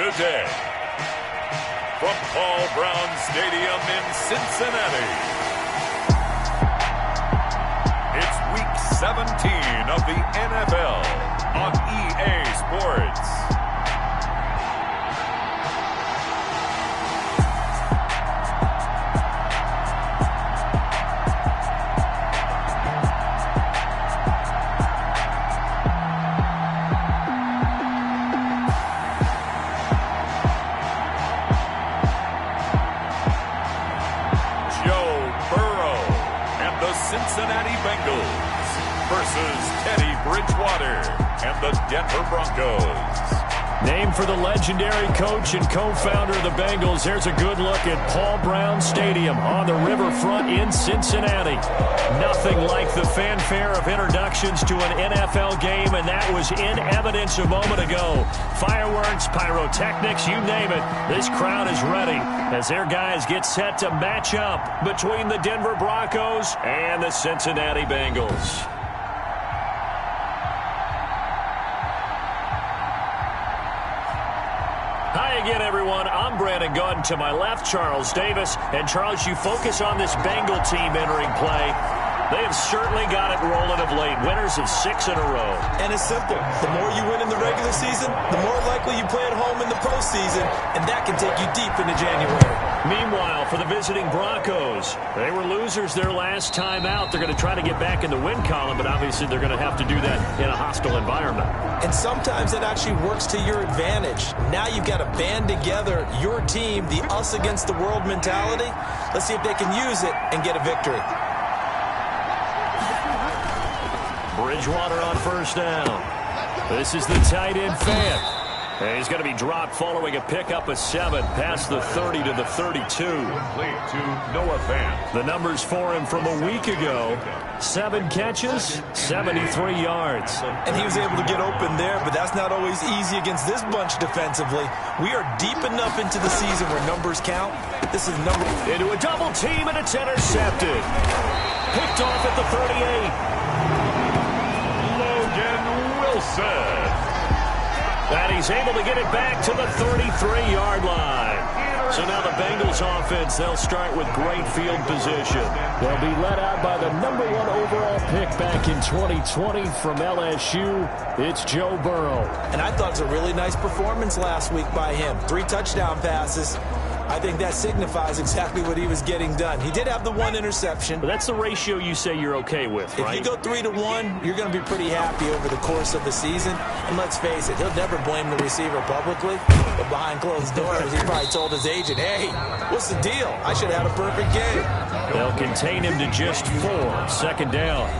today. From Paul Brown Stadium in Cincinnati, it's Week 17 of the NFL on EA Sports. Cincinnati Bengals versus Teddy Bridgewater and the Denver Broncos. Named for the legendary coach and co-founder of the Bengals, here's a good look at Paul Brown Stadium on the riverfront in Cincinnati. Nothing like the fanfare of introductions to an NFL game, and that was in evidence a moment ago. Fireworks, pyrotechnics, you name it. This crowd is ready as their guys get set to match up between the Denver Broncos and the Cincinnati Bengals. Hi again, everyone. I'm Brandon Gordon. To my left, Charles Davis. And, Charles, you focus on this Bengal team entering play. They have certainly got it rolling of late. Winners of 6 in a row. And it's simple. The more you win in the regular season, the more likely you play at home in the postseason, and that can take you deep into January. Meanwhile, for the visiting Broncos, they were losers their last time out. They're going to try to get back in the win column, but obviously they're going to have to do that in a hostile environment. And sometimes it actually works to your advantage. Now you've got to band together your team, the us against the world mentality. Let's see if they can use it and get a victory. Bridgewater on first down. This is the tight end Fant. And he's going to be dropped following a pickup of 7 past the 30 to the 32. Complete to Noah Fant. The numbers for him from a week ago: 7 catches, 73 yards. And he was able to get open there, but that's not always easy against this bunch defensively. We are deep enough into the season where numbers count. This is number... Into a double team, and it's intercepted. Picked off at the 38. Logan Wilson. And he's able to get it back to the 33-yard line. So now the Bengals offense, they'll start with great field position. They'll be led out by the #1 overall pick back in 2020 from LSU. It's Joe Burrow. And I thought it was a really nice performance last week by him. 3 touchdown passes. I think that signifies exactly what he was getting done. He did have the 1 interception. But that's the ratio you say you're okay with, right? If you go 3-to-1, you're going to be pretty happy over the course of the season. And let's face it, he'll never blame the receiver publicly. But behind closed doors, he probably told his agent, hey, what's the deal? I should have had a perfect game. They'll contain him to just 4. Second down.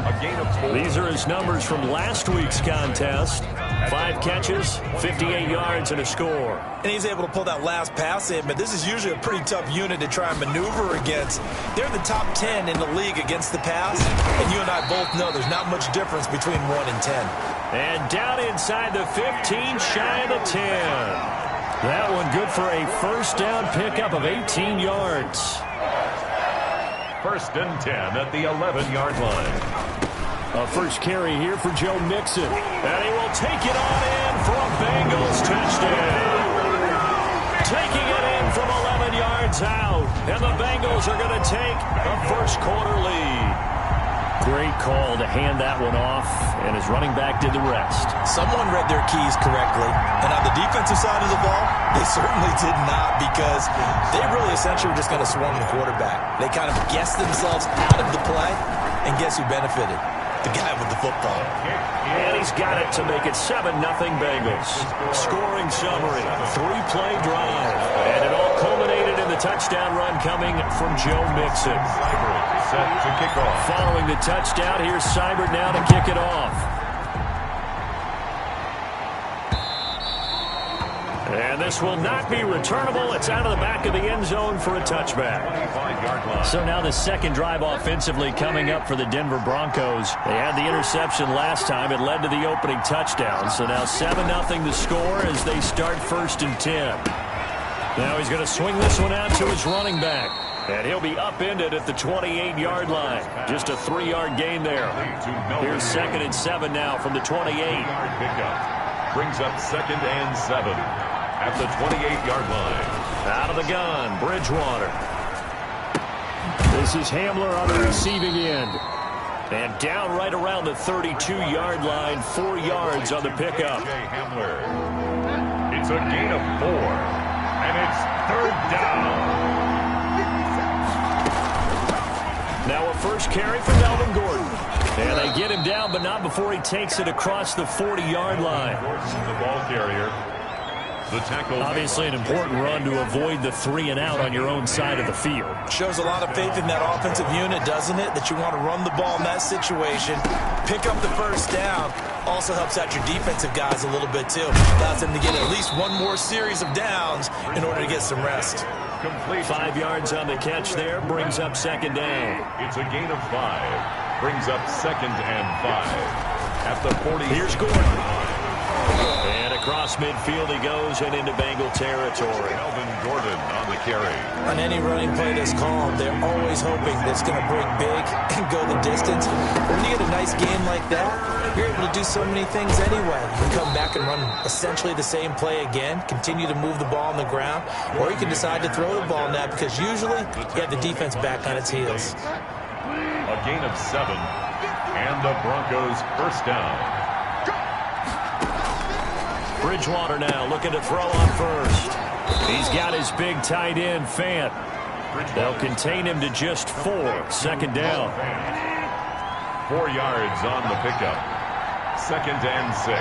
A gain of 4. These are his numbers from last week's contest. 5 catches, 58 yards, and a score. And he's able to pull that last pass in, but this is usually a pretty tough unit to try and maneuver against. They're the top 10 in the league against the pass, and you and I both know there's not much difference between 1 and 10. And down inside the 15, shy of the 10. That one good for a first down pickup of 18 yards. First and 10 at the 11-yard line. A first carry here for Joe Mixon. And he will take it on in for a Bengals touchdown. Taking it in from 11 yards out. And the Bengals are going to take a first-quarter lead. Great call to hand that one off, and his running back did the rest. Someone read their keys correctly. And on the defensive side of the ball, they certainly did not, because they really essentially were just going to swarm the quarterback. They kind of guessed themselves out of the play, and guess who benefited? The guy with the football. And he's got it to make it 7-0 Bengals. Scoring summary, 3-play drive. And it all culminated in the touchdown run coming from Joe Mixon. Set to kick off. Following the touchdown, here's Seibert now to kick it off. And this will not be returnable. It's out of the back of the end zone for a touchback. So now the second drive offensively coming up for the Denver Broncos. They had the interception last time. It led to the opening touchdown. So now 7-0 the score as they start 1st and 10. Now he's going to swing this one out to his running back. And he'll be upended at the 28-yard line. Just a 3-yard gain there. Here's 2nd and 7 now from the 28. Brings up 2nd and 7. at the 28-yard line. Out of the gun, Bridgewater. This is Hamler on the receiving end. And down right around the 32-yard line, 4 yards on the pickup. Hamler. It's a gain of 4, and it's third down. Now a first carry for Melvin Gordon. And they get him down, but not before he takes it across the 40-yard line. The ball carrier. The tackle. Obviously an important run to avoid the 3 and out on your own side of the field. Shows a lot of faith in that offensive unit, doesn't it? That you want to run the ball in that situation. Pick up the first down. Also helps out your defensive guys a little bit, too. Allows them to get at least one more series of downs in order to get some rest. Complete. 5 yards on the catch there. Brings up second down. It's a gain of 5. Brings up second and 5. At the 40. Here's Gordon. And across midfield he goes and into Bengal territory. Melvin Gordon on the carry. On any running play that's called, they're always hoping that it's going to break big and go the distance. When you get a nice game like that, you're able to do so many things anyway. You can come back and run essentially the same play again, continue to move the ball on the ground, or you can decide to throw the ball now because usually you have the defense back on its heels. A gain of 7, and the Broncos first down. Bridgewater now looking to throw on first. He's got his big tight end, Fant. They'll contain him to just 4. Second down. 4 yards on the pickup. Second and 6.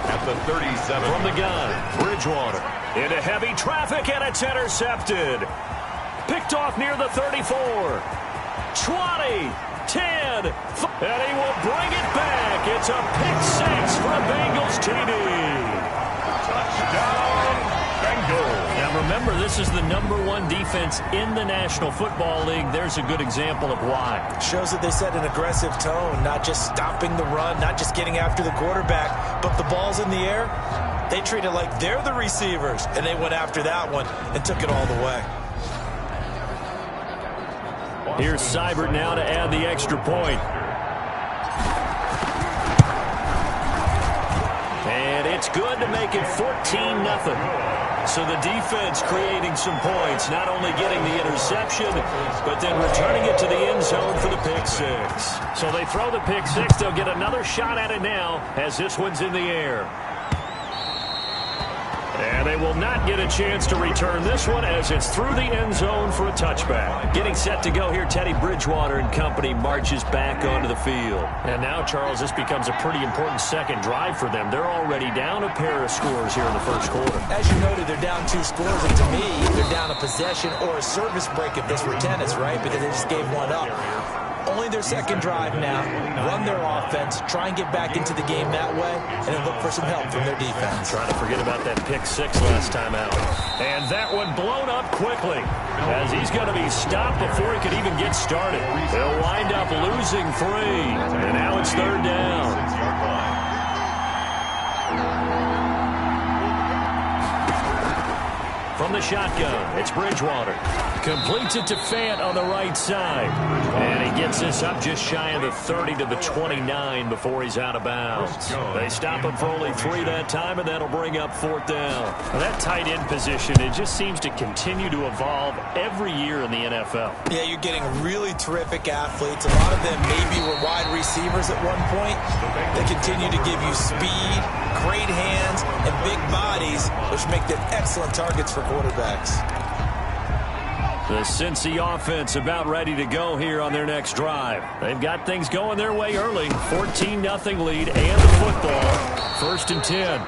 At the 37. From the gun, Bridgewater. Into heavy traffic, and it's intercepted. Picked off near the 34. 20. 10. And he will bring it back. It's a pick 6 for a Bengals TD. Touchdown, Bengals. Now remember, this is the #1 defense in the National Football League. There's a good example of why. Shows that they set an aggressive tone, not just stopping the run, not just getting after the quarterback, but the ball's in the air. They treat it like they're the receivers, and they went after that one and took it all the way. Here's Seibert now to add the extra point. And it's good to make it 14-0. So the defense creating some points, not only getting the interception, but then returning it to the end zone for the pick 6. So they throw the pick 6. They'll get another shot at it now as this one's in the air. And they will not get a chance to return this one as it's through the end zone for a touchback. Getting set to go here, Teddy Bridgewater and company marches back onto the field. And now, Charles, this becomes a pretty important second drive for them. They're already down a pair of scores here in the first quarter. As you noted, they're down 2 scores, and to me, they're down a possession or a service break if this were tennis, right? Because they just gave one up. Only their second drive now. Run their offense, try and get back into the game that way, and then look for some help from their defense. Trying to forget about that pick 6 last time out. And that one blown up quickly as he's going to be stopped before he could even get started. They'll wind up losing 3, and now it's third down. 6-yard line. From the shotgun, it's Bridgewater. Completes it to Fant on the right side. And he gets this up just shy of the 30 to the 29 before he's out of bounds. They stop him for only 3 that time, and that'll bring up fourth down. Now that tight end position, it just seems to continue to evolve every year in the NFL. Yeah, you're getting really terrific athletes. A lot of them maybe were wide receivers at one point. They continue to give you speed, great hands, and big bodies, which make them excellent targets for quarterbacks. The Cincy offense about ready to go here on their next drive. They've got things going their way early. 14-0 lead and the football. 1st and 10.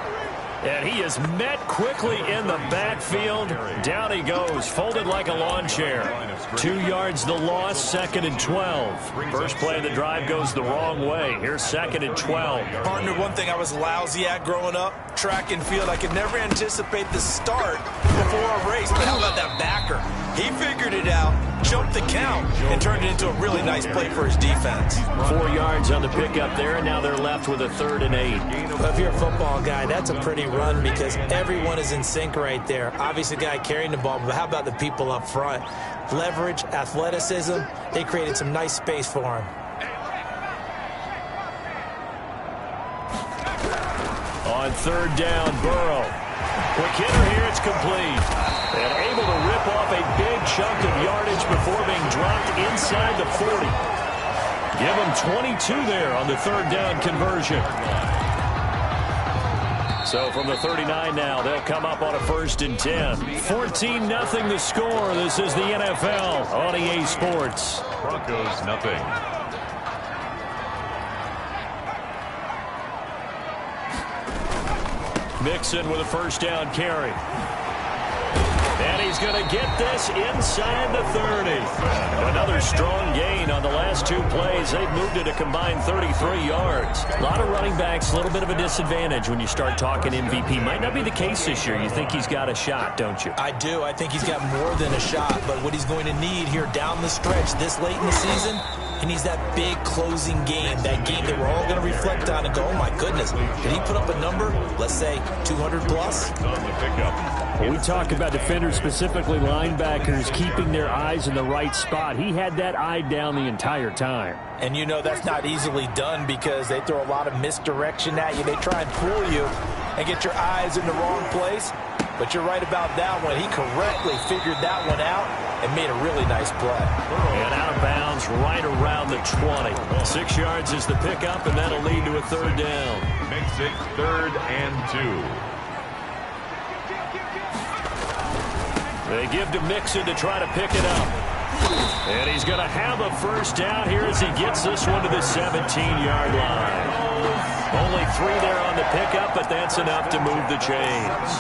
And he is met quickly in the backfield. Down he goes, folded like a lawn chair. 2 yards the loss, 2nd and 12. First play of the drive goes the wrong way. Here's 2nd and 12. Partner, one thing I was lousy at growing up, track and field. I could never anticipate the start before a race, but how about that backer? He figured it out, jumped the count, and turned it into a really nice play for his defense. 4 yards on the pickup there, and now they're left with a 3rd and 8. Well, if you're a football guy, that's a pretty run because everyone is in sync right there. Obviously, the guy carrying the ball, but how about the people up front? Leverage, athleticism, they created some nice space for him. On 3rd down, Burrow. Quick hitter here, it's complete. And able to rip off a big chunk of yardage before being dropped inside the 40. Give them 22 there on the third down conversion. So from the 39 now, they'll come up on a 1st and 10. 14-0 the score. This is the NFL on EA Sports. Broncos nothing. Mixon with a 1st down carry. And he's going to get this inside the 30. Another strong gain on the last 2 plays. They've moved it a combined 33 yards. A lot of running backs, a little bit of a disadvantage when you start talking MVP. Might not be the case this year. You think he's got a shot, don't you? I do. I think he's got more than a shot. But what he's going to need here down the stretch this late in the season, he needs that big closing game, that game that we're all going to reflect on and go, oh, my goodness, did he put up a number, let's say, 200 plus? On the pickup. When we talk about defenders, specifically linebackers, keeping their eyes in the right spot. He had that eye down the entire time. And you know that's not easily done because they throw a lot of misdirection at you. They try and fool you and get your eyes in the wrong place. But you're right about that one. He correctly figured that one out and made a really nice play. And out of bounds right around the 20. 6 yards is the pickup, and that'll lead to a 3rd down. Makes it 3rd and 2. They give to Mixon to try to pick it up. And he's going to have a 1st down here as he gets this one to the 17-yard line. Only 3 there on the pickup, but that's enough to move the chains.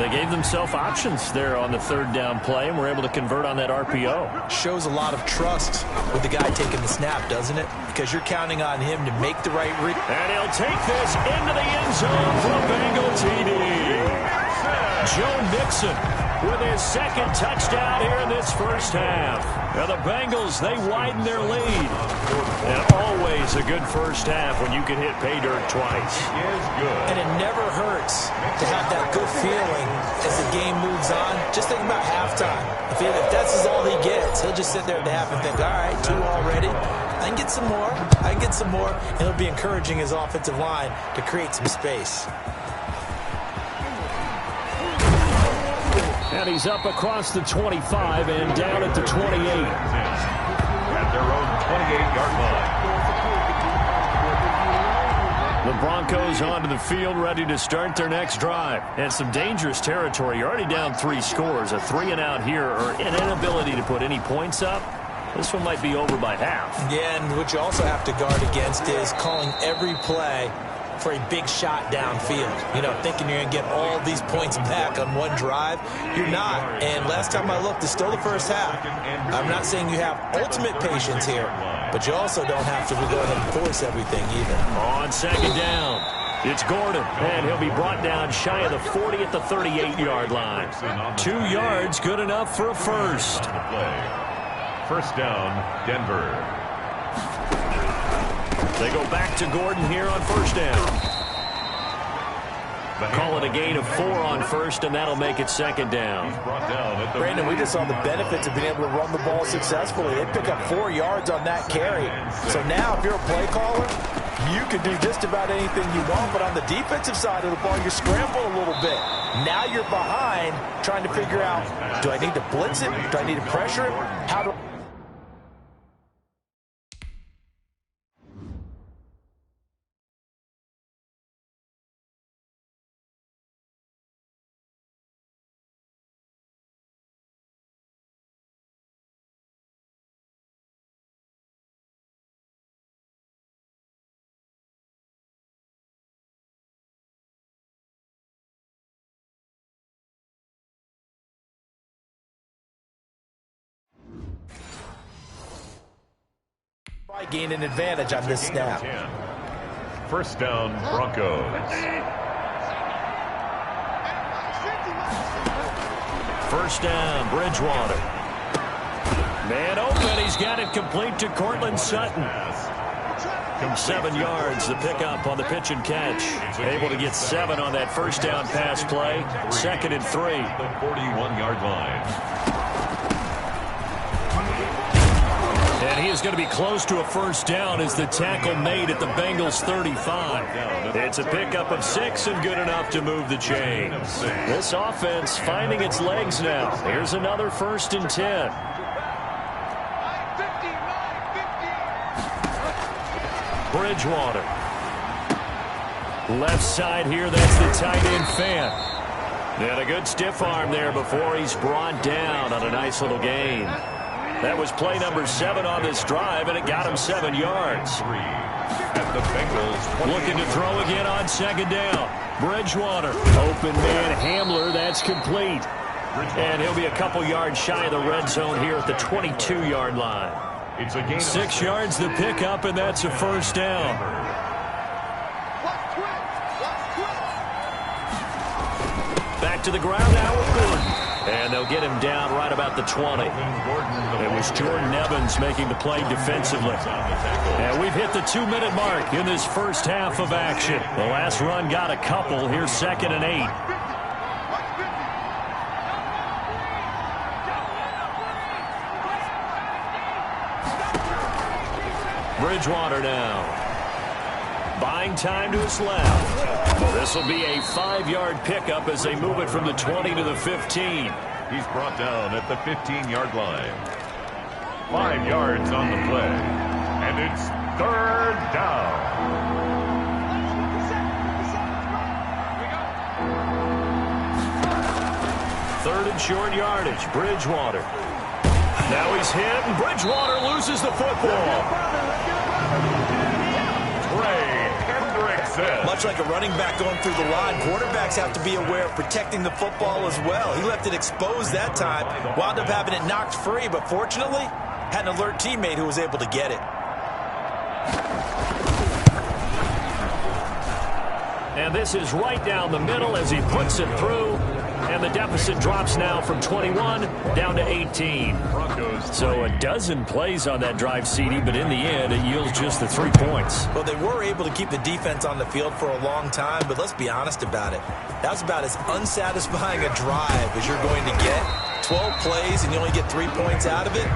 They gave themselves options there on the 3rd down play, and were able to convert on that RPO. Shows a lot of trust with the guy taking the snap, doesn't it? Because you're counting on him to make the right read. And he'll take this into the end zone for a Bengal TD. Joe Mixon with his 2nd touchdown here in this 1st half. Now the Bengals, they widen their lead. And always a good 1st half when you can hit pay dirt twice. And it never hurts to have that good feeling as the game moves on. Just think about halftime. If that's all he gets, he'll just sit there at the half and think, all right, 2 already. I can get some more. I can get some more. And he'll be encouraging his offensive line to create some space. And he's up across the 25 and down at the 28. At their own 28-yard line. The Broncos onto the field, ready to start their next drive. And some dangerous territory. You're already down 3 scores. A 3-and-out here, or an inability to put any points up. This one might be over by half. Yeah, and what you also have to guard against is calling every play for a big shot downfield. You know, thinking you're going to get all these points back on one drive. You're not. And last time I looked, it's still the 1st half. I'm not saying you have ultimate patience here, but you also don't have to go ahead and force everything either. On 2nd down, it's Gordon, and he'll be brought down shy of the 40 at the 38-yard line. 2 yards, good enough for a 1st. 1st down, Denver. They go back to Gordon here on 1st down. Call it a gain of 4 on 1st, and that'll make it 2nd down. Brandon, we just saw the benefits of being able to run the ball successfully. They pick up 4 yards on that carry. So now, if you're a play caller, you can do just about anything you want, but on the defensive side of the ball, you scramble a little bit. Now you're behind, trying to figure out, do I need to blitz him? Do I need to pressure him? How do I gain an advantage on this snap? 1st down, Broncos. 1st down, Bridgewater. Man open, he's got it complete to Cortland Sutton. From 7 yards, the pickup on the pitch and catch. Able to get 7 on that 1st down pass play. 2nd and 3. The 41-yard line. And And he is going to be close to a first down as the tackle made at the Bengals 35. It's a pickup of 6 and good enough to move the chains. This offense finding its legs now. Here's another 1st and 10. Bridgewater. Left side here, that's the tight end Fant. And a good stiff arm there before he's brought down on a nice little gain. That was play number 7 on this drive, and it got him 7 yards. At the Bengals, looking to throw again on 2nd down. Bridgewater. Open man Hamler. That's complete. And he'll be a couple yards shy of the red zone here at the 22-yard line. It's a gain 6 yards the pickup, and that's a first down. Back to the ground now with Gordon. And they'll get him down right about the 20. It was Jordan Evans making the play defensively. And we've hit the 2-minute mark in this first half of action. The last run got a couple. Here's 2nd and 8. Bridgewater now. Buying time to his left. This will be a 5-yard pickup as they move it from the 20 to the 15. He's brought down at the 15-yard line. 5 yards on the play. And it's 3rd down. Third and short yardage. Bridgewater. Now he's hit, and Bridgewater loses the football. Much like a running back going through the line, quarterbacks have to be aware of protecting the football as well. He left it exposed that time, wound up having it knocked free, but fortunately, had an alert teammate who was able to get it. And this is right down the middle as he puts it through. And the deficit drops now from 21 down to 18. So a dozen plays on that drive, CD, but in the end, it yields just the 3 points. Well, they were able to keep the defense on the field for a long time, but let's be honest about it. That was about as unsatisfying a drive as you're going to get. 12 plays and you only get 3 points out of it.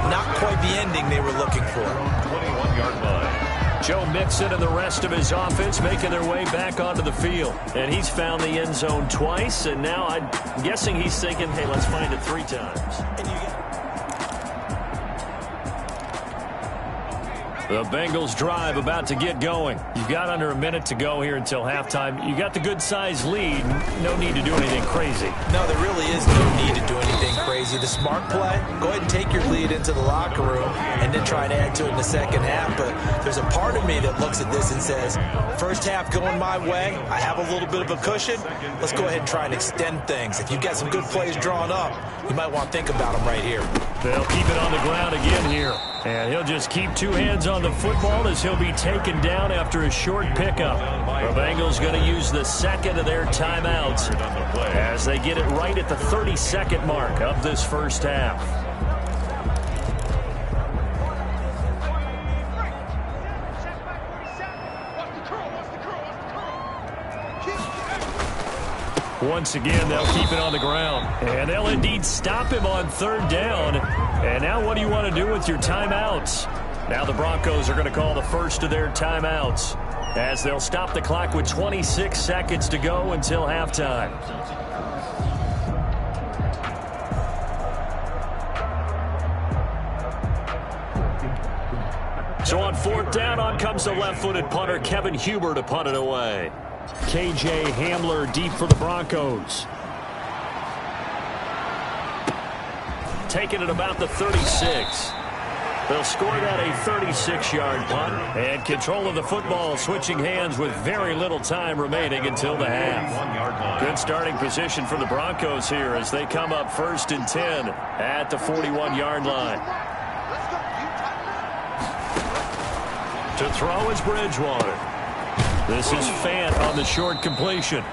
Not quite the ending they were looking for. 21-yard line. Joe Mixon and the rest of his offense making their way back onto the field. And he's found the end zone twice, and now I'm guessing he's thinking, hey, let's find it 3 times. The Bengals drive about to get going. You've got under a minute to go here until halftime. You got the good-sized lead. No need to do anything crazy. No, there really is no need to do anything crazy. The smart play, go ahead and take your lead into the locker room and then try and add to it in the second half. But there's a part of me that looks at this and says, first half going my way, I have a little bit of a cushion. Let's go ahead and try and extend things. If you've got some good plays drawn up, you might want to think about them right here. They'll keep it on the ground again here. And he'll just keep 2 hands on the football as he'll be taken down after a short pickup. The Bengals going to use the 2nd of their timeouts as they get it right at the 32nd mark of this first half. Once again, they'll keep it on the ground. And they'll indeed stop him on 3rd down. And now what do you want to do with your timeouts? Now the Broncos are going to call the first of their timeouts as they'll stop the clock with 26 seconds to go until halftime. So on 4th down, on comes the left-footed punter, Kevin Huber, to punt it away. KJ Hamler deep for the Broncos. Taking it about the 36. They'll score that a 36-yard punt. And control of the football switching hands with very little time remaining until the half. Good starting position for the Broncos here as they come up 1st and 10 at the 41-yard line. To throw is Bridgewater. This is Fant on the short completion.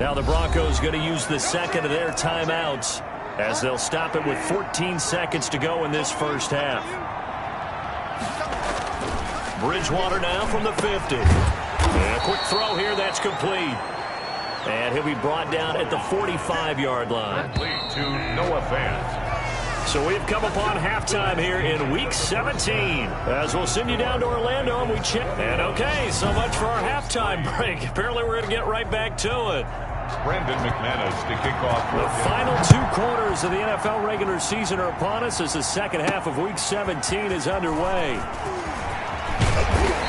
Now the Broncos going to use the 2nd of their timeouts as they'll stop it with 14 seconds to go in this first half. Bridgewater now from the 50. And a quick throw here, that's complete. And he'll be brought down at the 45-yard line. Complete to Noah Fant. So we've come upon halftime here in Week 17. As we'll send you down to Orlando and we check. And okay, so much for our halftime break. Apparently we're going to get right back to it. Brandon McManus to kick off. The final 2 quarters of the NFL regular season are upon us as the second half of Week 17 is underway.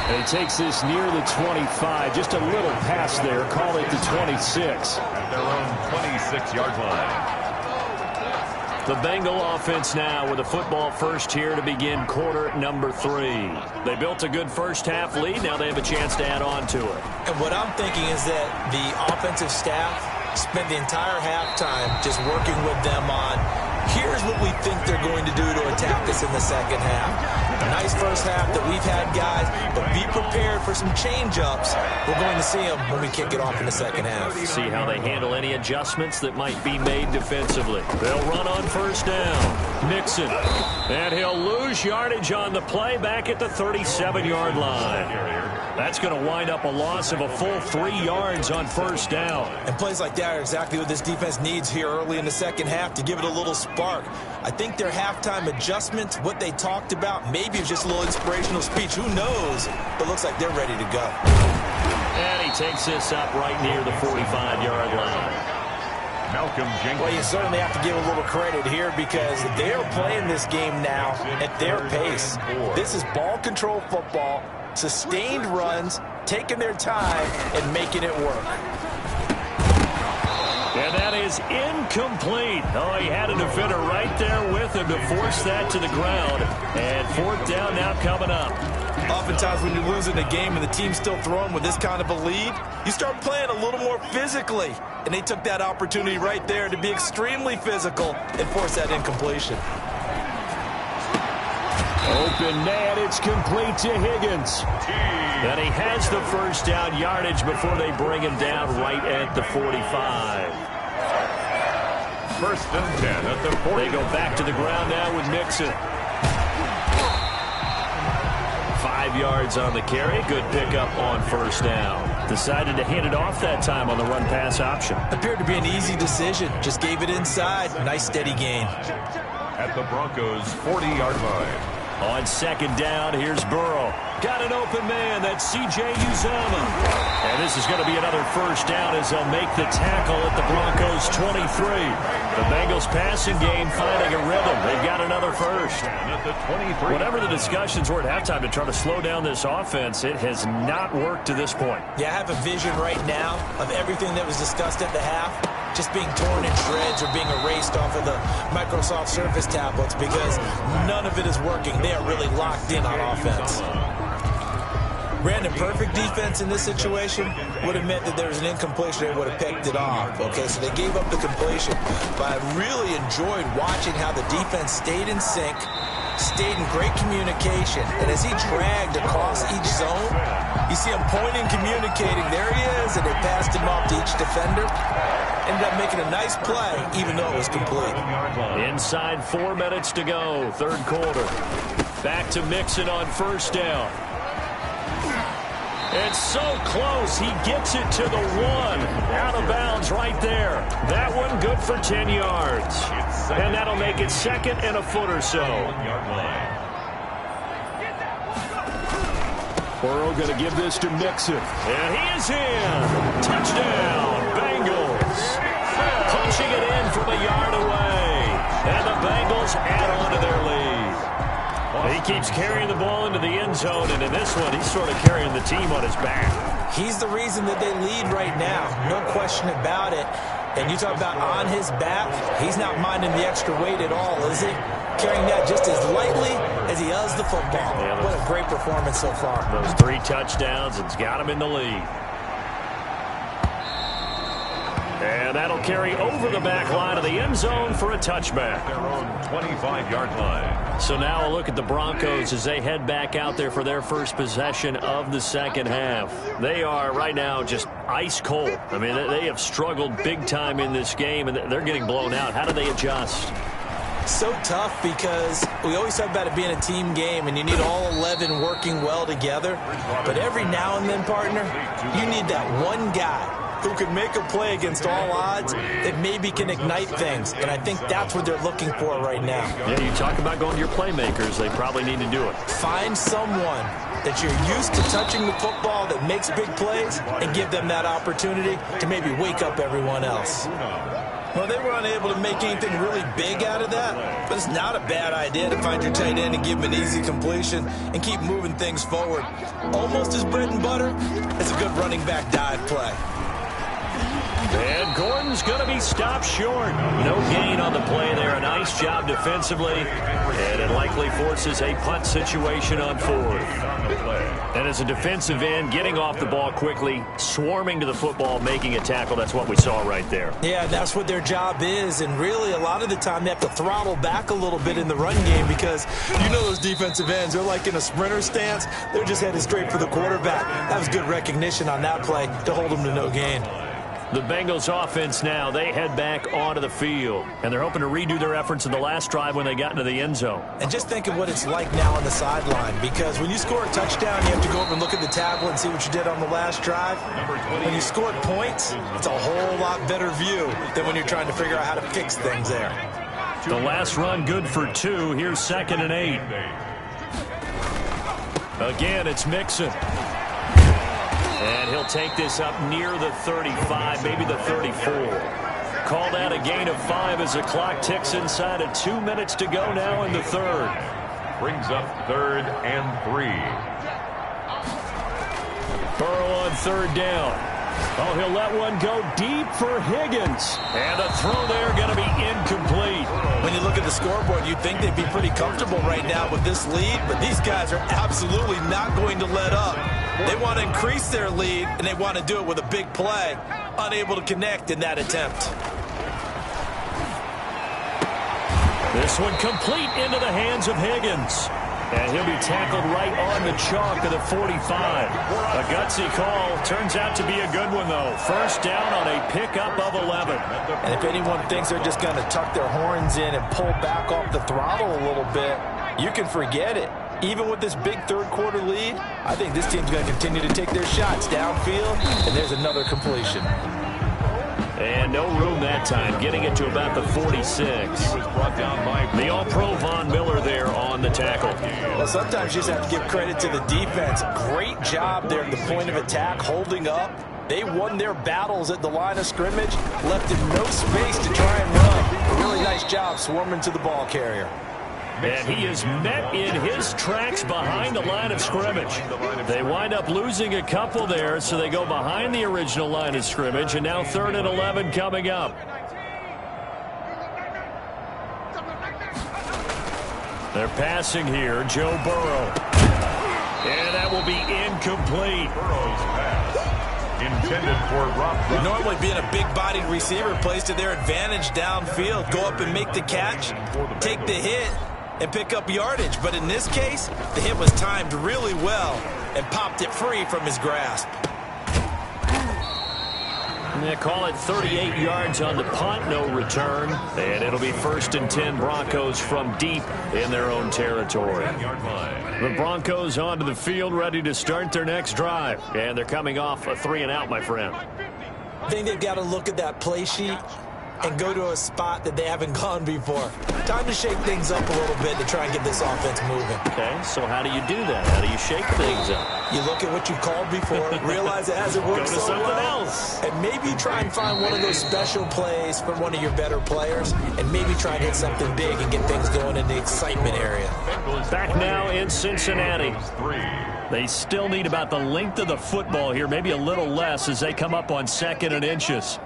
And he takes this near the 25. Just a little pass there. Call it the 26. At their own 26-yard line. The Bengal offense now with a football first here to begin quarter number 3. They built a good first half lead. Now they have a chance to add on to it. And what I'm thinking is that the offensive staff spent the entire halftime just working with them on, here's what we think they're going to do to attack us in the second half. A nice first half that we've had, guys, but be prepared for some change-ups. We're going to see them when we kick it off in the second half. See how they handle any adjustments that might be made defensively. They'll run on first down. Mixon. And he'll lose yardage on the play back at the 37-yard line. That's going to wind up a loss of a full 3 yards on first down. And plays like that are exactly what this defense needs here early in the second half to give it a little spark. I think their halftime adjustment, what they talked about, maybe it's just a little inspirational speech. Who knows? But looks like they're ready to go. And he takes this up right near the 45-yard line. Malcolm Jenkins. Well, you certainly have to give a little credit here because they're playing this game now at their pace. This is ball control football, sustained runs, taking their time and making it work. And that is incomplete. Oh, he had a defender right there with him to force that to the ground. And fourth down now coming up. Oftentimes when you're losing a game and the team's still throwing with this kind of a lead, you start playing a little more physically. And they took that opportunity right there to be extremely physical and force that incompletion. Open man, it's complete to Higgins. And he has the first down yardage before they bring him down right at the 45. First and 10 at the 40. They go back to the ground now with Mixon. 5 yards on the carry. Good pickup on first down. Decided to hand it off that time on the run-pass option. Appeared to be an easy decision. Just gave it inside. Nice steady gain. At the Broncos' 40-yard line. On second down, here's Burrow. Got an open man. That's C.J. Uzomah. And this is going to be another first down as they'll make the tackle at the Broncos' 23. The Bengals passing game finding a rhythm. They've got another first. At the 23. Whatever the discussions were at halftime to try to slow down this offense, it has not worked to this point. Yeah, I have a vision right now of everything that was discussed at the half just being torn in shreds or being erased off of the Microsoft Surface tablets because none of it is working. They are really locked in on offense. Brandon, perfect defense in this situation would have meant that there was an incompletion. They would have picked it off. Okay, so they gave up the completion. But I really enjoyed watching how the defense stayed in sync, stayed in great communication. And as he dragged across each zone, you see him pointing, communicating. There he is, and they passed him off to each defender. Ended up making a nice play, even though it was complete. Inside 4 minutes to go, third quarter. Back to Mixon on first down. It's so close. He gets it to the 1. Out of bounds right there. That one good for 10 yards. And that'll make it second and a foot or so. Burrow going to give this to Mixon. And he is in. Touchdown, Bengals. Punching it in from a yard away. And the Bengals add on to their lead. He keeps carrying the ball into the end zone, and in this one, he's sort of carrying the team on his back. He's the reason that they lead right now. No question about it. And you talk about on his back, he's not minding the extra weight at all, is he? Carrying that just as lightly as he does the football. Yeah, what a great performance so far. Those 3 touchdowns, it's got him in the lead. And that'll carry over the back line of the end zone for a touchback. Their own 25-yard line. So now a look at the Broncos as they head back out there for their first possession of the second half. They are right now just ice cold. I mean, they have struggled big time in this game, and they're getting blown out. How do they adjust? So tough because we always talk about it being a team game and you need all 11 working well together. But every now and then, partner, you need that one guy who can make a play against all odds that maybe can ignite things. And I think that's what they're looking for right now. Yeah, you talk about going to your playmakers. They probably need to do it. Find someone that you're used to touching the football that makes big plays and give them that opportunity to maybe wake up everyone else. Well, they were unable to make anything really big out of that, but it's not a bad idea to find your tight end and give him an easy completion and keep moving things forward. Almost as bread and butter as a good running back dive play. And Gordon's going to be stopped short. No gain on the play there. A nice job defensively. And it likely forces a punt situation on fourth. And as a defensive end, getting off the ball quickly, swarming to the football, making a tackle. That's what we saw right there. Yeah, that's what their job is. And really, a lot of the time, they have to throttle back a little bit in the run game because you know those defensive ends, they're like in a sprinter stance. They're just headed straight for the quarterback. That was good recognition on that play to hold them to no gain. The Bengals offense now, they head back onto the field. And they're hoping to redo their efforts in the last drive when they got into the end zone. And just think of what it's like now on the sideline. Because when you score a touchdown, you have to go over and look at the tablet and see what you did on the last drive. When you scored points, it's a whole lot better view than when you're trying to figure out how to fix things there. The last run good for 2. Here's 2nd and 8. Again, it's Mixon. And he'll take this up near the 35, maybe the 34. Called out a gain of 5 as the clock ticks inside of 2 minutes to go now in the third. Brings up 3rd and 3. Burrow on 3rd down. Oh, he'll let one go deep for Higgins. And a throw there going to be incomplete. When you look at the scoreboard, you'd think they'd be pretty comfortable right now with this lead, but these guys are absolutely not going to let up. They want to increase their lead, and they want to do it with a big play. Unable to connect in that attempt. This one complete into the hands of Higgins. And he'll be tackled right on the chalk of the 45. A gutsy call. Turns out to be a good one, though. First down on a pickup of 11. And if anyone thinks they're just going to tuck their horns in and pull back off the throttle a little bit, you can forget it. Even with this big third-quarter lead, I think this team's going to continue to take their shots downfield, and there's another completion. And no room that time, getting it to about the 46. The All-Pro Von Miller there on the tackle. Well, sometimes you just have to give credit to the defense. Great job there at the point of attack, holding up. They won their battles at the line of scrimmage, left him no space to try and run. Really nice job swarming to the ball carrier. And he is met in his tracks behind the line of scrimmage. They wind up losing a couple there, so they go behind the original line of scrimmage, and now 3rd and 11 coming up. They're passing here, Joe Burrow. And that will be incomplete. Burrow's pass intended for Rob. Normally being a big-bodied receiver plays to their advantage downfield. Go up and make the catch, take the hit, and pick up yardage. But in this case, the hit was timed really well and popped it free from his grasp. And they call it 38 yards on the punt, no return. And it'll be 1st and 10 Broncos from deep in their own territory. The Broncos onto the field, ready to start their next drive. And they're coming off a 3-and-out, my friend. I think they've got to look at that play sheet and go to a spot that they haven't gone before. Time to shake things up a little bit to try and get this offense moving. Okay, so how do you do that? How do you shake things up? You look at what you called before, realize it hasn't worked so well, and maybe try and find one of those special plays from one of your better players, and maybe try and hit something big and get things going in the excitement area. Back now in Cincinnati. They still need about the length of the football here, maybe a little less as they come up on 2nd and inches.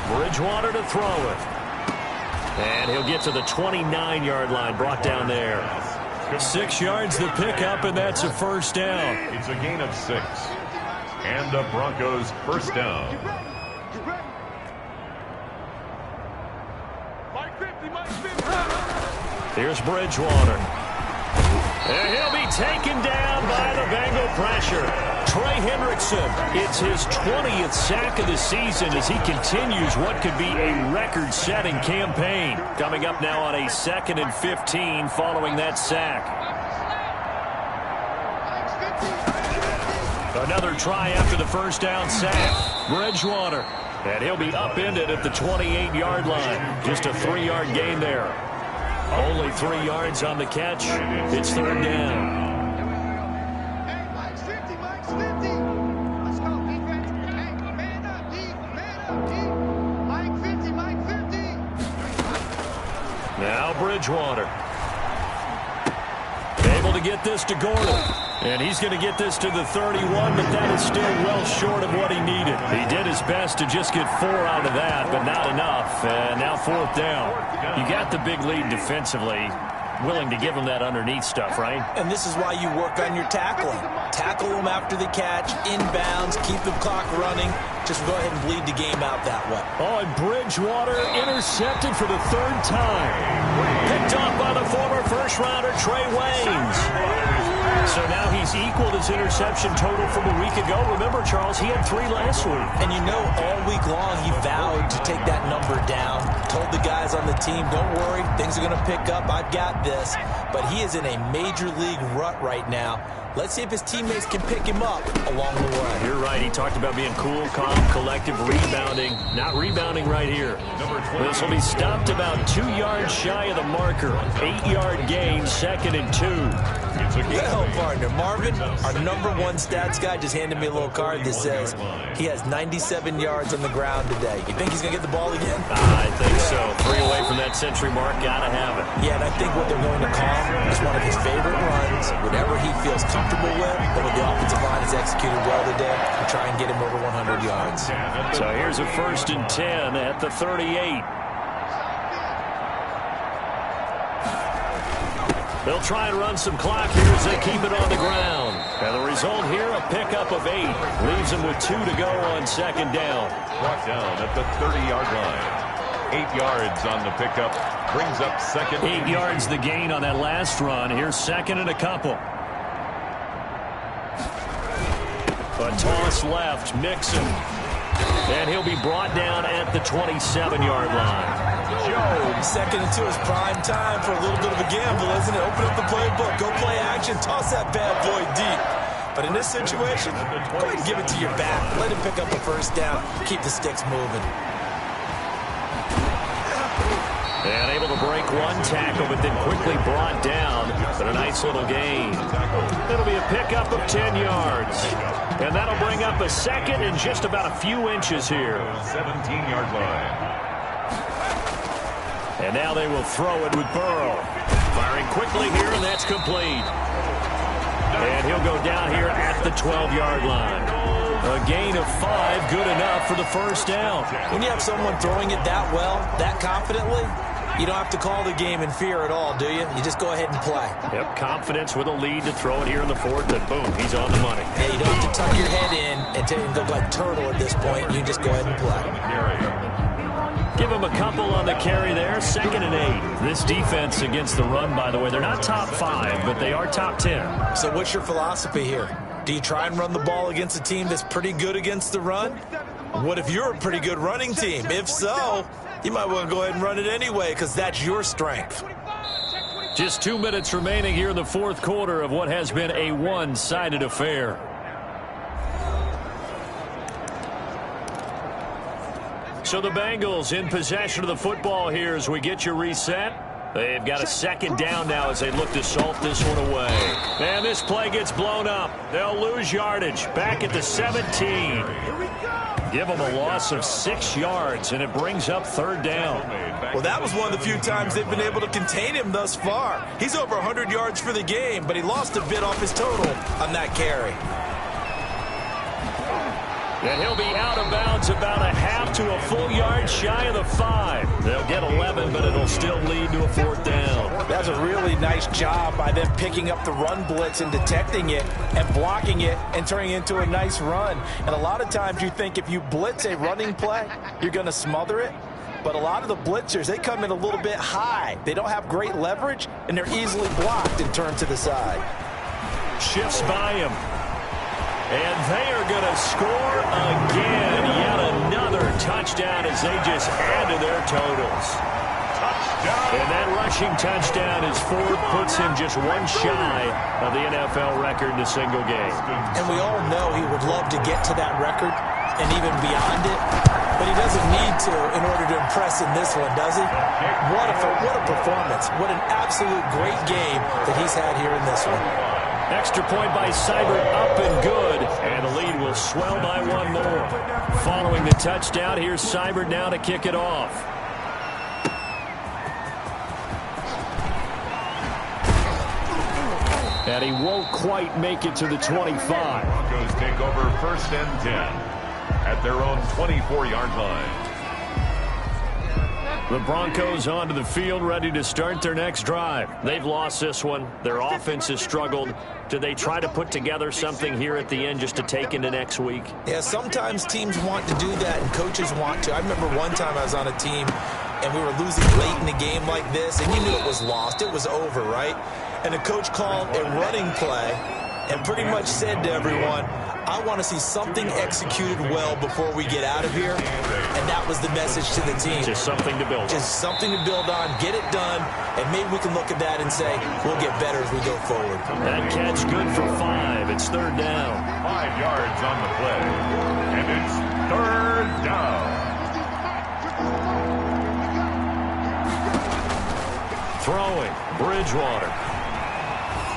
Bridgewater to throw it. And he'll get to the 29-yard line, brought down there. 6 yards the pickup, and that's a first down. It's a gain of 6. And the Broncos first down. Here's Bridgewater. And he'll be taken down by the Bengal pressure. Trey Hendrickson, it's his 20th sack of the season as he continues what could be a record-setting campaign. Coming up now on a 2nd and 15 following that sack. Another try after the first down sack. Bridgewater. And he'll be upended at the 28-yard line. Just a 3-yard gain there. Only 3 yards on the catch. It's third down. Now Bridgewater. Able to get this to Gordon. And he's going to get this to the 31, but that is still well short of what he needed. He did his best to just get 4 out of that, but not enough. And now fourth down. You got the big lead defensively. Willing to give him that underneath stuff, right? And this is why you work on your tackling. Tackle them after the catch, inbounds, keep the clock running. Just go ahead and bleed the game out that way. Oh, and Bridgewater intercepted for the 3rd time. Picked off by the former first-rounder Trey Waynes. So now he's equaled his interception total from a week ago. Remember, Charles, he had 3 last week. And you know, all week long he vowed to take that number down. Told the guys on the team, don't worry, things are going to pick up. I've got this. But he is in a major league rut right now. Let's see if his teammates can pick him up along the way. You're right. He talked about being cool, calm, collective, rebounding. Not rebounding right here. This will be stopped about 2 yards shy of the marker. 8-yard gain, 2nd and 2. Well, partner, Marvin, our #1 stats guy, just handed me a little card that says he has 97 yards on the ground today. You think he's going to get the ball again? I think so. 3 away from that century mark. Got to have it. Yeah, and I think what they're going to call is one of his favorite runs, whatever he feels comfortable with, but when the offensive line is executed well today, we'll try and get him over 100 yards. So here's a 1st and 10 at the 38. They'll try and run some clock here as they keep it on the ground. And the result here, a pickup of 8. Leaves them with 2 to go on 2nd down. Brought down at the 30-yard line. 8 yards on the pickup. Brings up 2nd. 8 yards the gain on that last run. Here's 2nd and a couple. A toss left, Mixon. And he'll be brought down at the 27-yard line. Jones, 2nd and 2 is prime time for a little bit of a gamble, isn't it? Open up the playbook, go play action, toss that bad boy deep. But in this situation, go ahead and give it to your back. Let him pick up a 1st down. Keep the sticks moving. And able to break 1 tackle, but then quickly brought down. But a nice little gain. It'll be a pickup of 10 yards. And that'll bring up a 2nd and just about a few inches here. 17-yard line. And now they will throw it with Burrow. Firing quickly here, and that's complete. And he'll go down here at the 12-yard line. A gain of 5, good enough for the 1st down. When you have someone throwing it that well, that confidently, you don't have to call the game in fear at all, do you? You just go ahead and play. Yep, confidence with a lead to throw it here in the 4th, and boom, he's on the money. Yeah, you don't have to tuck your head in and go like turtle at this point. You can just go ahead and play. Give him a couple on the carry there. 2nd and 8. This defense against the run, by the way, they're not top 5, but they are top 10. So what's your philosophy here? Do you try and run the ball against a team that's pretty good against the run? What if you're a pretty good running team? If so, you might want to go ahead and run it anyway because that's your strength. Just 2 minutes remaining here in the 4th quarter of what has been a one-sided affair. So the Bengals in possession of the football here as we get you reset. They've got a 2nd down now as they look to salt this one away. And this play gets blown up. They'll lose yardage. Back at the 17. Give them a loss of 6 yards, and it brings up 3rd down. Well, that was one of the few times they've been able to contain him thus far. He's over 100 yards for the game, but he lost a bit off his total on that carry. And he'll be out of bounds about a half to a full yard shy of the 5. They'll get 11, but it'll still lead to a 4th down. That's a really nice job by them picking up the run blitz and detecting it and blocking it and turning it into a nice run. And a lot of times you think if you blitz a running play, you're going to smother it. But a lot of the blitzers, they come in a little bit high. They don't have great leverage, and they're easily blocked and turned to the side. Shifts by him. And they are going to score again. Yet another touchdown as they just add to their totals. And that rushing touchdown is fourth, puts him just one shy of the NFL record in a single game. And we all know he would love to get to that record and even beyond it, but he doesn't need to in order to impress in this one, does he? What a performance. What an absolute great game that he's had here in this one. Extra point by Seibert, up and good, and the lead will swell by one more. Following the touchdown, here's Seibert now to kick it off. And he won't quite make it to the 25. Broncos take over 1st and 10 at their own 24-yard line. The Broncos onto the field, ready to start their next drive. They've lost this one. Their offense has struggled. Do they try to put together something here at the end just to take into next week? Yeah, sometimes teams want to do that and coaches want to. I remember one time I was on a team and we were losing late in a game like this, and you knew it was lost. It was over, right? And the coach called a running play and pretty much said to everyone, I want to see something executed well before we get out of here. And that was the message to the team. Just something to build on. Just something to build on, get it done, and maybe we can look at that and say, we'll get better as we go forward. That catch good for 5. It's 3rd down. 5 yards on the play. And it's 3rd down. Throwing, Bridgewater.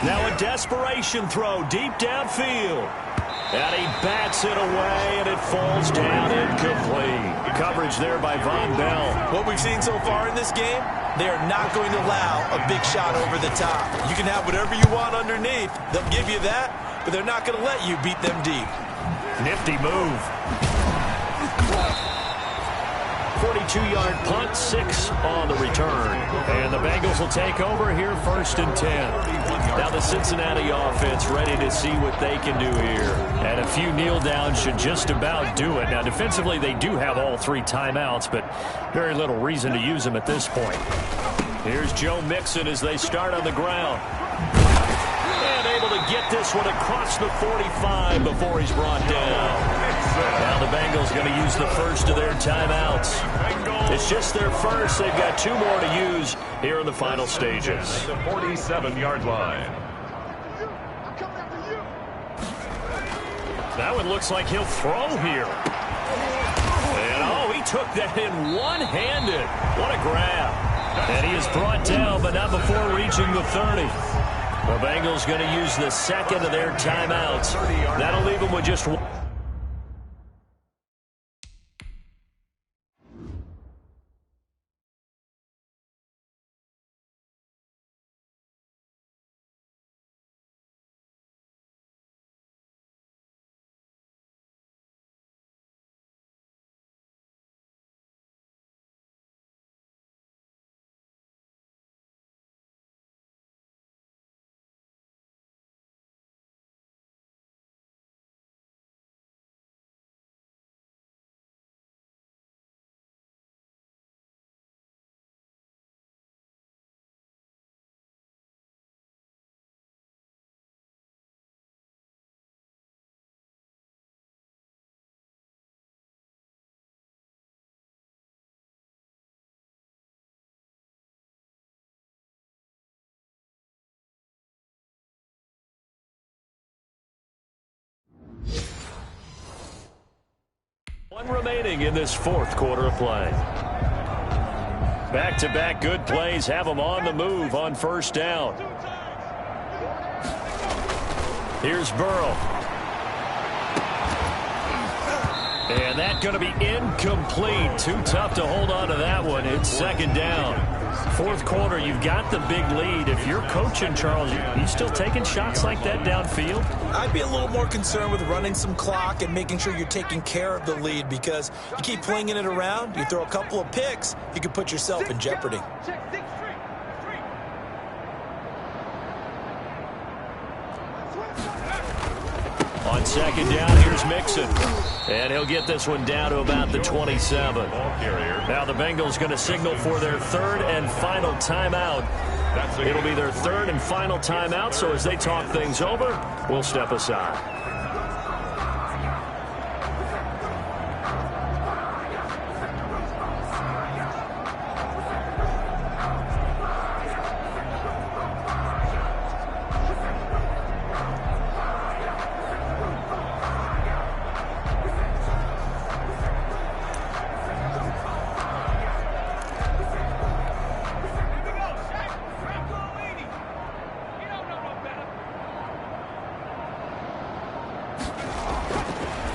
Now a desperation throw deep downfield. And he bats it away, and it falls down incomplete. Coverage there by Von Bell. What we've seen so far in this game, they are not going to allow a big shot over the top. You can have whatever you want underneath. They'll give you that, but they're not going to let you beat them deep. Nifty move. 42-yard punt, 6 on the return. And the Bengals will take over here 1st and 10. Now the Cincinnati offense ready to see what they can do here. And a few kneel downs should just about do it. Now defensively they do have all 3 timeouts, but very little reason to use them at this point. Here's Joe Mixon as they start on the ground. And able to get this one across the 45 before he's brought down. Now the Bengals going to use the first of their timeouts. It's just their first. They've got 2 more to use here in the final stages. The 47-yard line. That one looks like he'll throw here. And oh, he took that in one-handed. What a grab. And he is brought down, but not before reaching the 30. The Bengals going to use the second of their timeouts. That'll leave them with just one. One remaining in this 4th quarter of play. Back-to-back good plays have them on the move on 1st down. Here's Burrow. And that's going to be incomplete. Too tough to hold on to that one. It's 2nd down. 4th quarter, you've got the big lead. If you're coaching, Charles, you still taking shots like that downfield? I'd be a little more concerned with running some clock and making sure you're taking care of the lead, because you keep flinging it around, you throw a couple of picks, you could put yourself in jeopardy. On 2nd down, here's Mixon. And he'll get this one down to about the 27. Now the Bengals going to signal for their 3rd and final timeout. It'll be their 3rd and final timeout, so as they talk things over, we'll step aside.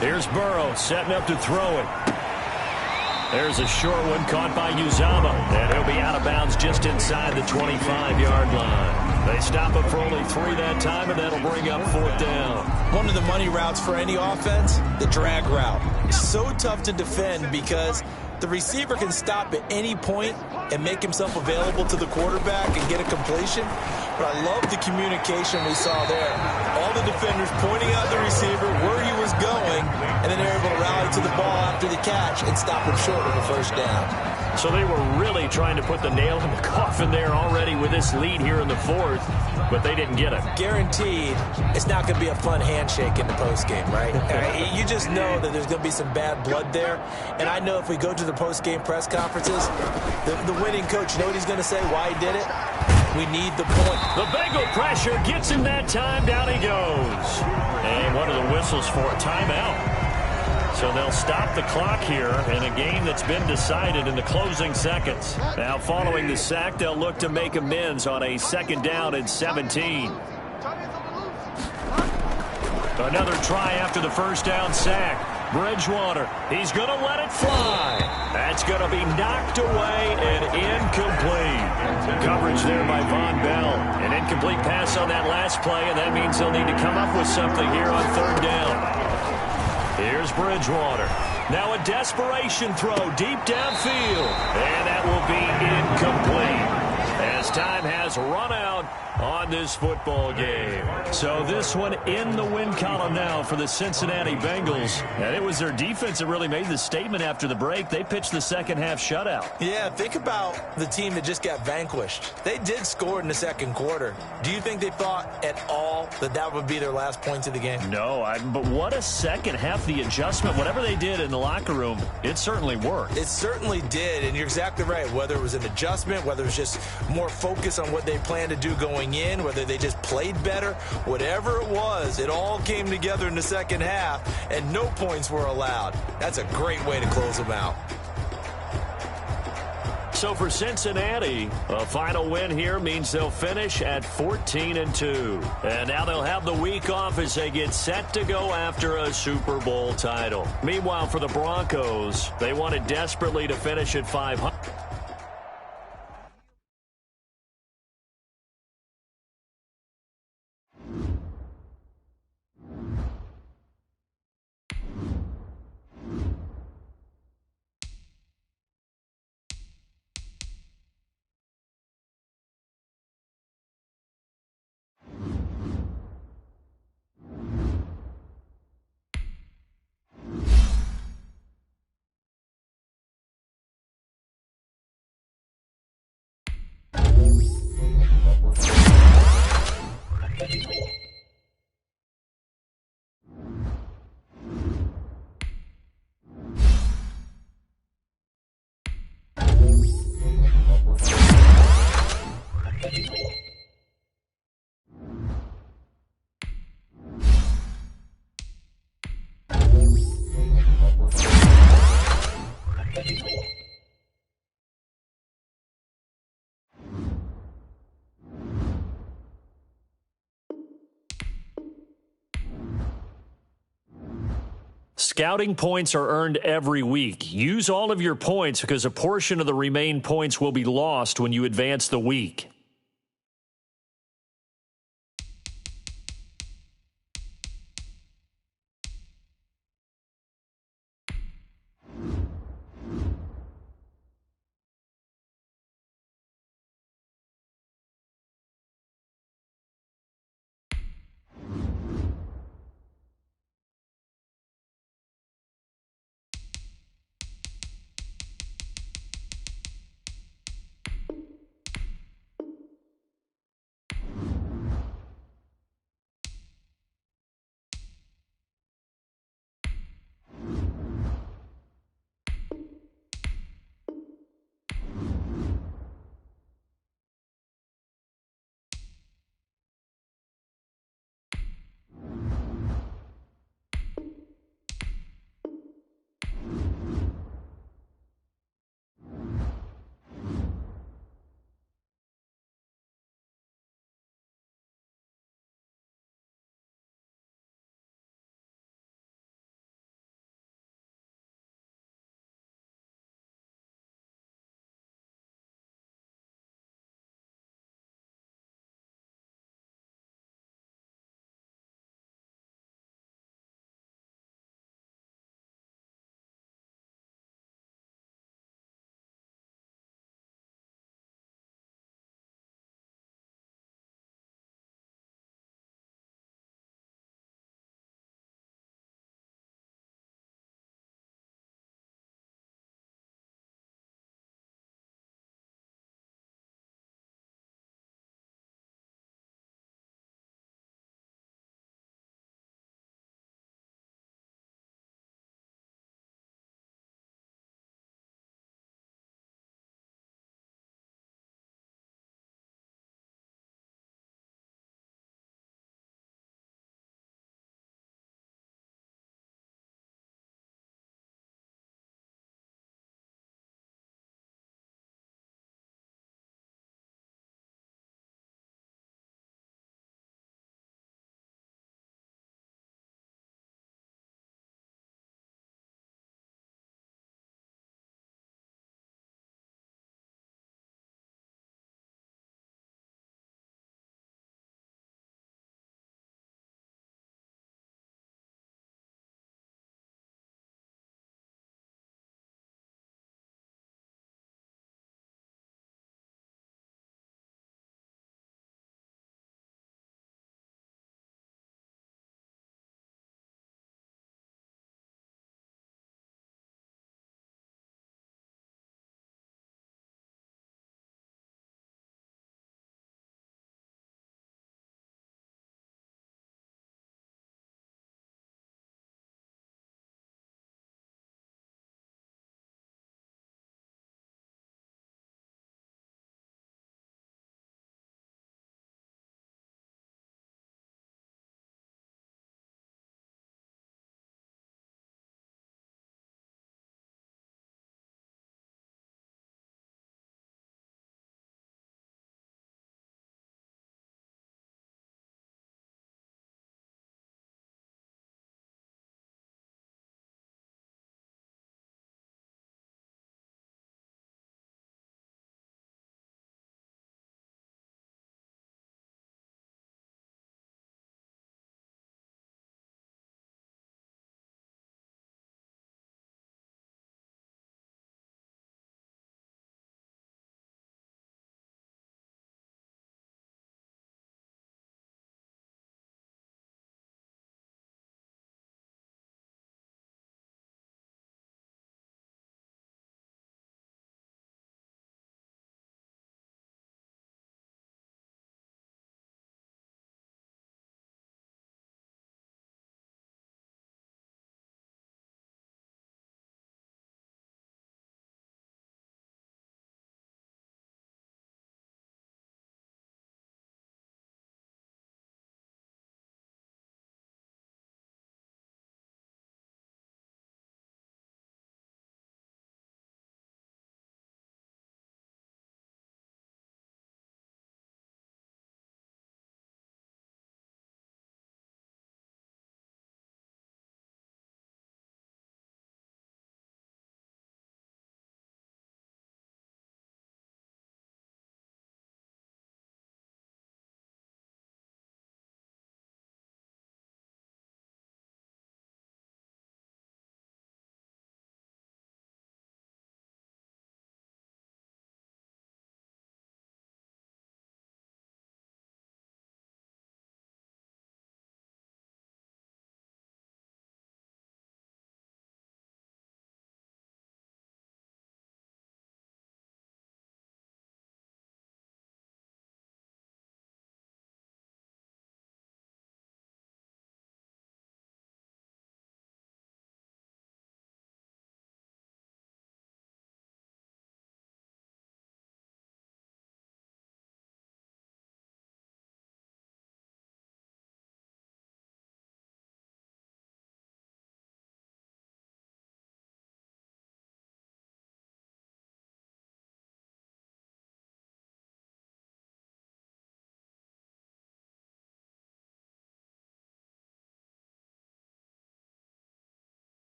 Here's Burrow setting up to throw it. There's a short one caught by Uzama, and he'll be out of bounds just inside the 25-yard line. They stop him for only 3 that time, and that'll bring up 4th down. One of the money routes for any offense, the drag route. So tough to defend because the receiver can stop at any point and make himself available to the quarterback and get a completion. But I love the communication we saw there. All the defenders pointing out the receiver where he was going, and then they're able to rally to the ball after the catch and stop him short of the 1st down. So they were really trying to put the nail in the coffin there already with this lead here in the 4th, but they didn't get it. Guaranteed, it's not going to be a fun handshake in the postgame, right? You just know that there's going to be some bad blood there. And I know if we go to the postgame press conferences, the winning coach, you know what he's going to say, why he did it? We need the point. The Bengal pressure gets him that time. Down he goes. And what are the whistles for? Timeout. So they'll stop the clock here in a game that's been decided in the closing seconds. Now, following the sack, they'll look to make amends on a 2nd down and 17. Another try after the 1st down sack. Bridgewater, he's going to let it fly. That's going to be knocked away and incomplete. Coverage there by Von Bell. An incomplete pass on that last play, and that means they'll need to come up with something here on 3rd down. Here's Bridgewater. Now a desperation throw deep downfield. And that will be incomplete as time has run out on this football game. So this one in the win column now for the Cincinnati Bengals. And it was their defense that really made the statement after the break. They pitched the 2nd half shutout. Yeah, think about the team that just got vanquished. They did score in the 2nd quarter. Do you think they thought at all that that would be their last points of the game? No, but what a 2nd half. The adjustment, whatever they did in the locker room, it certainly worked. It certainly did, and you're exactly right. Whether it was an adjustment, whether it was just more focus on what they planned to do going in, whether they just played better, whatever it was, it all came together in the 2nd half, and no points were allowed. That's a great way to close them out. So for Cincinnati, a final win here means they'll finish at 14-2. And now they'll have the week off as they get set to go after a Super Bowl title. Meanwhile, for the Broncos, they wanted desperately to finish at 500. Scouting points are earned every week. Use all of your points because a portion of the remaining points will be lost when you advance the week.